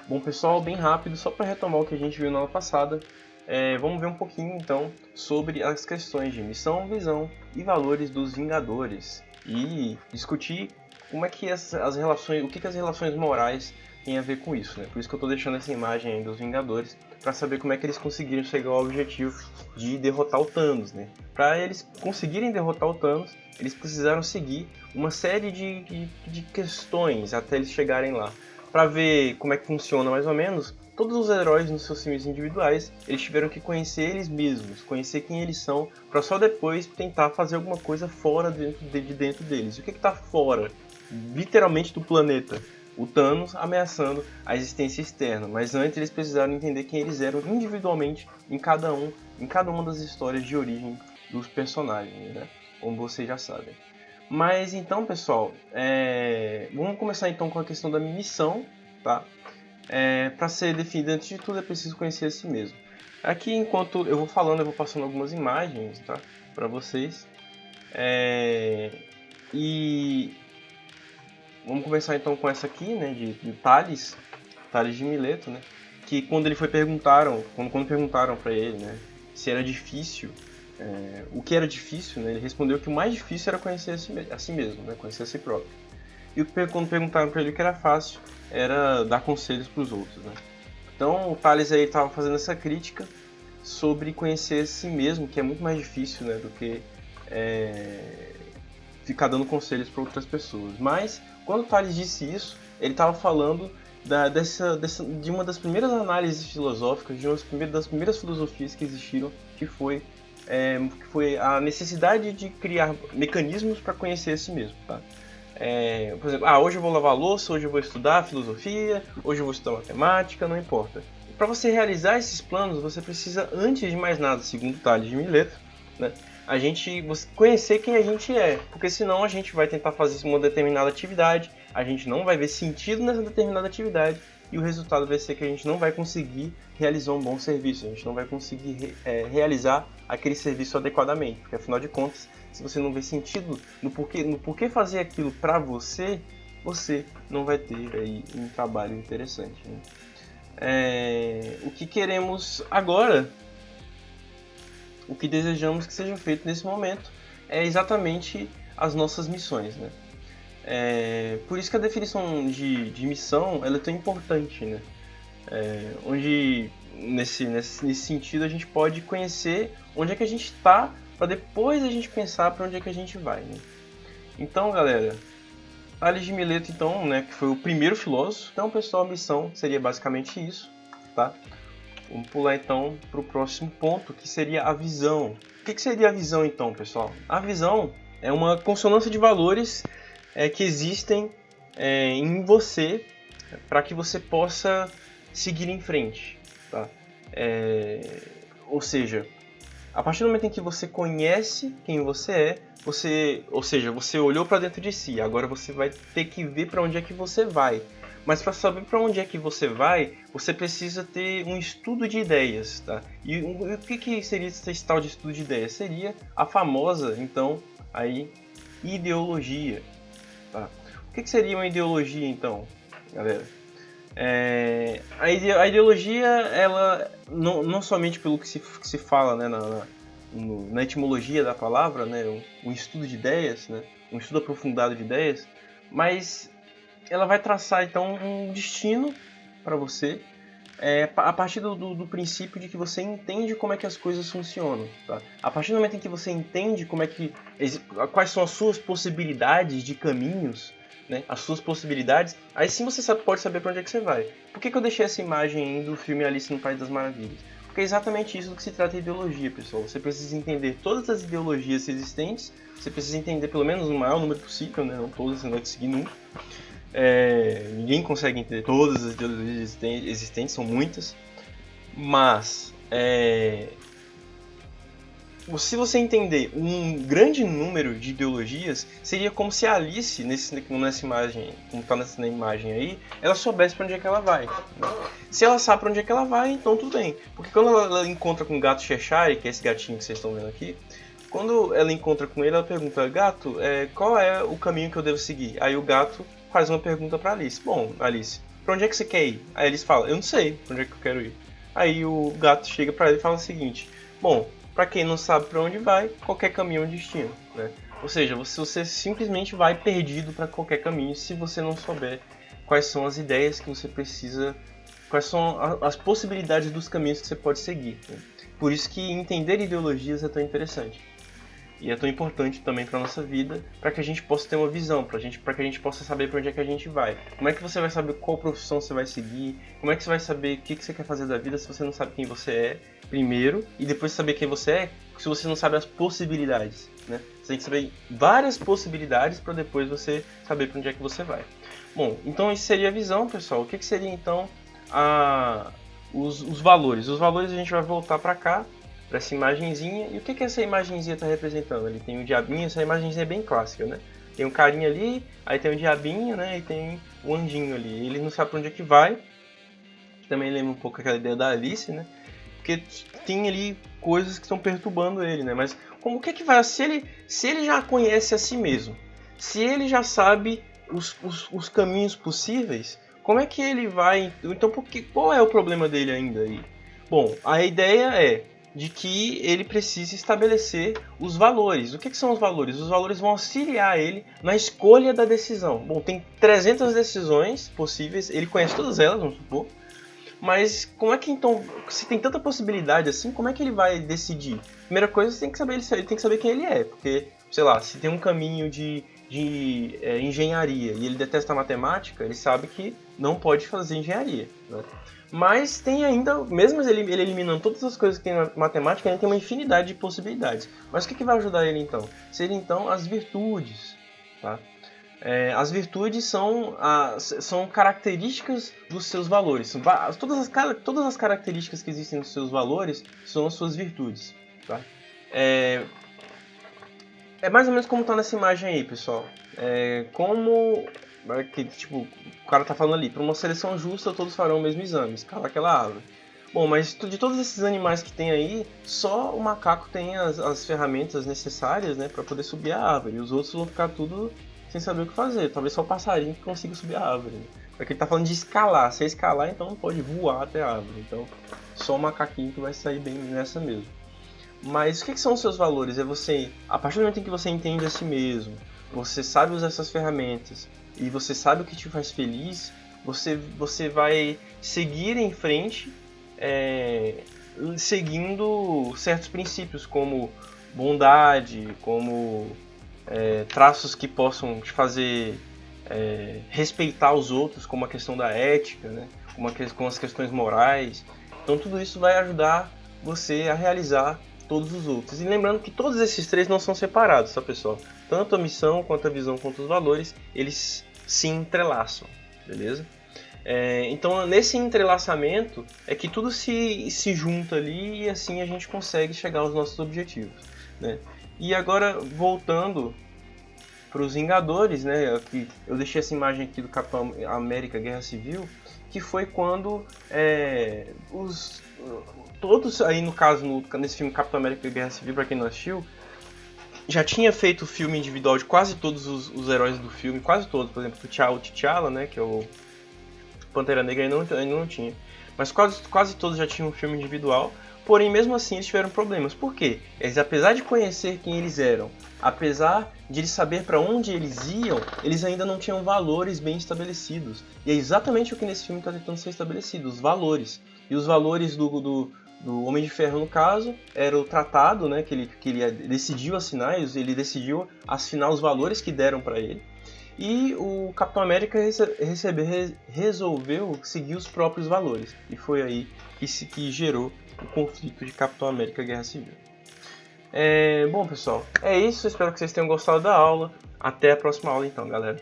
Bom, pessoal, bem rápido, só para retomar o que a gente viu na aula passada, vamos ver um pouquinho então sobre as questões de missão, visão e valores dos Vingadores e discutir como é que as relações, o que as relações morais têm a ver com isso, né? Por isso que eu estou deixando essa imagem aí dos Vingadores para saber como é que eles conseguiram chegar ao objetivo de derrotar o Thanos, né? Para eles conseguirem derrotar o Thanos, eles precisaram seguir uma série de questões até eles chegarem lá. Para ver como é que funciona mais ou menos, todos os heróis nos seus filmes individuais, eles tiveram que conhecer eles mesmos, conhecer quem eles são, para só depois tentar fazer alguma coisa fora de dentro deles. E o que está fora, literalmente, do planeta? O Thanos ameaçando a existência externa, mas antes eles precisaram entender quem eles eram individualmente em cada uma das histórias de origem dos personagens, né? Como vocês já sabem. Mas então, pessoal, vamos começar então com a questão da missão, tá? Para ser definida, antes de tudo, é preciso conhecer a si mesmo. Aqui, enquanto eu vou falando, eu vou passando algumas imagens, tá? Para vocês. E vamos começar então com essa aqui, né? De Tales de Mileto, né? Que quando perguntaram para ele, né? Se era difícil, o que era difícil, né? Ele respondeu que o mais difícil era conhecer a si mesmo, né? Conhecer a si próprio. E quando perguntaram para ele o que era fácil, era dar conselhos para os outros, né? Então o Tales aí estava fazendo essa crítica sobre conhecer a si mesmo, que é muito mais difícil, né? Do que ficar dando conselhos para outras pessoas. Mas quando o Tales disse isso, ele estava falando de uma das primeiras análises filosóficas, de uma das primeiras filosofias que existiram, que foi a necessidade de criar mecanismos para conhecer a si mesmo, tá? Por exemplo, hoje eu vou lavar a louça, hoje eu vou estudar filosofia, hoje eu vou estudar matemática, não importa. Para você realizar esses planos, você precisa, antes de mais nada, segundo Tales de Mileto, né, você conhecer quem a gente é, porque senão a gente vai tentar fazer uma determinada atividade, a gente não vai ver sentido nessa determinada atividade e o resultado vai ser que a gente não vai conseguir realizar um bom serviço, a gente não vai conseguir realizar aquele serviço adequadamente, porque afinal de contas, se você não vê sentido no porquê fazer aquilo para você, você não vai ter aí um trabalho interessante, né? O que queremos agora, o que desejamos que seja feito nesse momento, é exatamente as nossas missões, né? Por isso que a definição de missão ela é tão importante, né? Onde nesse sentido a gente pode conhecer onde é que a gente está para depois a gente pensar para onde é que a gente vai, né? Então, galera, Tales de Mileto, então, né, que foi o primeiro filósofo. Então, pessoal, a missão seria basicamente isso, tá? Vamos pular então para o próximo ponto, que seria a visão. O que seria a visão, então, pessoal? A visão é uma consonância de valores que existem em você para que você possa seguir em frente, tá? Ou seja, a partir do momento em que você conhece quem você é, você olhou para dentro de si, agora você vai ter que ver para onde é que você vai. Mas para saber para onde é que você vai, você precisa ter um estudo de ideias, tá? E o que seria esse tal de estudo de ideias? Seria a famosa, então, aí, ideologia, tá? O que seria uma ideologia, então, galera? A ideologia, ela não somente pelo que se fala, né, na etimologia da palavra, né, um estudo de ideias, né, um estudo aprofundado de ideias, mas ela vai traçar então um destino para você a partir do princípio de que você entende como é que as coisas funcionam, tá? A partir do momento em que você entende quais são as suas possibilidades de caminhos, né, as suas possibilidades, aí sim você pode saber para onde é que você vai. Por que eu deixei essa imagem aí do filme Alice no País das Maravilhas? Porque é exatamente isso do que se trata de ideologia, pessoal. Você precisa entender todas as ideologias existentes, você precisa entender pelo menos o maior número possível, né? Não todas, você não vai conseguir nunca. Ninguém consegue entender todas as ideologias existentes, são muitas, mas se você entender um grande número de ideologias, seria como se a Alice, nessa imagem, como está nessa imagem aí, ela soubesse para onde é que ela vai. Se ela sabe para onde é que ela vai, então tudo bem. Porque quando ela encontra com o gato Cheshire, que é esse gatinho que vocês estão vendo aqui, quando ela encontra com ele, ela pergunta: gato, qual é o caminho que eu devo seguir? Aí o gato faz uma pergunta para Alice. Bom, Alice, pra onde é que você quer ir? Aí eles falam, eu não sei pra onde é que eu quero ir. Aí o gato chega pra ele e fala o seguinte, bom, pra quem não sabe pra onde vai, qualquer caminho é um destino, né? Ou seja, você simplesmente vai perdido pra qualquer caminho se você não souber quais são as ideias que você precisa, quais são as possibilidades dos caminhos que você pode seguir, né? Por isso que entender ideologias é tão interessante. E é tão importante também para nossa vida, para que a gente possa ter uma visão, para que a gente possa saber para onde é que a gente vai. Como é que você vai saber qual profissão você vai seguir? Como é que você vai saber o que você quer fazer da vida se você não sabe quem você é, primeiro, e depois saber quem você é, se você não sabe as possibilidades, né? Você tem que saber várias possibilidades para depois você saber para onde é que você vai. Bom, então isso seria a visão, pessoal. O que seria então os valores? Os valores a gente vai voltar para cá, para essa imagenzinha. E o que essa imagenzinha está representando? Ali tem o diabinho, essa imagenzinha é bem clássica, né? Tem um carinha ali, aí tem o diabinho, né? E tem o anjinho ali. Ele não sabe para onde é que vai. Também lembra um pouco aquela ideia da Alice, né? Porque tem ali coisas que estão perturbando ele, né? Mas como o que é que vai? Se ele já conhece a si mesmo, se ele já sabe os caminhos possíveis, como é que ele vai? Então, qual é o problema dele ainda aí? Bom, a ideia é de que ele precisa estabelecer os valores. O que são os valores? Os valores vão auxiliar ele na escolha da decisão. Bom, tem 300 decisões possíveis, ele conhece todas elas, vamos supor. Mas como é que então, se tem tanta possibilidade assim, como é que ele vai decidir? Primeira coisa, ele tem que saber quem ele é, porque, sei lá, se tem um caminho de engenharia e ele detesta matemática, ele sabe que não pode fazer engenharia, né? Mas tem ainda, mesmo ele eliminando todas as coisas que tem na matemática, ainda tem uma infinidade de possibilidades. Mas o que vai ajudar ele então? Seria então as virtudes, tá? As virtudes são características dos seus valores. Todas as características que existem nos seus valores são as suas virtudes, tá? É mais ou menos como está nessa imagem aí, pessoal. Tipo, o cara tá falando ali, para uma seleção justa todos farão o mesmo exame, escala aquela árvore. Bom, mas de todos esses animais que tem aí, só o macaco tem as ferramentas necessárias, né, para poder subir a árvore. E os outros vão ficar tudo sem saber o que fazer. Talvez só o passarinho que consiga subir a árvore, né? Porque ele tá falando de escalar. Se escalar, então não pode voar até a árvore. Então, só o macaquinho que vai sair bem nessa mesmo. Mas o que são os seus valores? É você, a partir do momento em que você entende a si mesmo, você sabe usar essas ferramentas e você sabe o que te faz feliz, você vai seguir em frente seguindo certos princípios como bondade, como traços que possam te fazer respeitar os outros, como a questão da ética, né? Com as questões morais. Então tudo isso vai ajudar você a realizar todos os outros. E lembrando que todos esses três não são separados, tá, pessoal? Tanto a missão, quanto a visão, quanto os valores, eles se entrelaçam, beleza? Então, nesse entrelaçamento é que tudo se junta ali e assim a gente consegue chegar aos nossos objetivos, né? E agora, voltando para os Vingadores, né? Aqui, eu deixei essa imagem aqui do Capitão América Guerra Civil, que foi quando todos aí, no caso, nesse filme Capitão América Guerra Civil, para quem não assistiu, já tinha feito o filme individual de quase todos os heróis do filme, quase todos, por exemplo, o T'Challa, né, que é o Pantera Negra, ainda não tinha. Mas quase todos já tinham um filme individual, porém mesmo assim eles tiveram problemas. Por quê? Eles, apesar de conhecer quem eles eram, apesar de eles saber para onde eles iam, eles ainda não tinham valores bem estabelecidos. E é exatamente o que nesse filme está tentando ser estabelecido, os valores. E os valores do Homem de Ferro, no caso, era o tratado, né, que ele decidiu assinar, ele decidiu assinar os valores que deram para ele. E o Capitão América resolveu seguir os próprios valores. E foi aí que gerou o conflito de Capitão América Guerra Civil. Bom, pessoal, é isso. Espero que vocês tenham gostado da aula. Até a próxima aula, então, galera.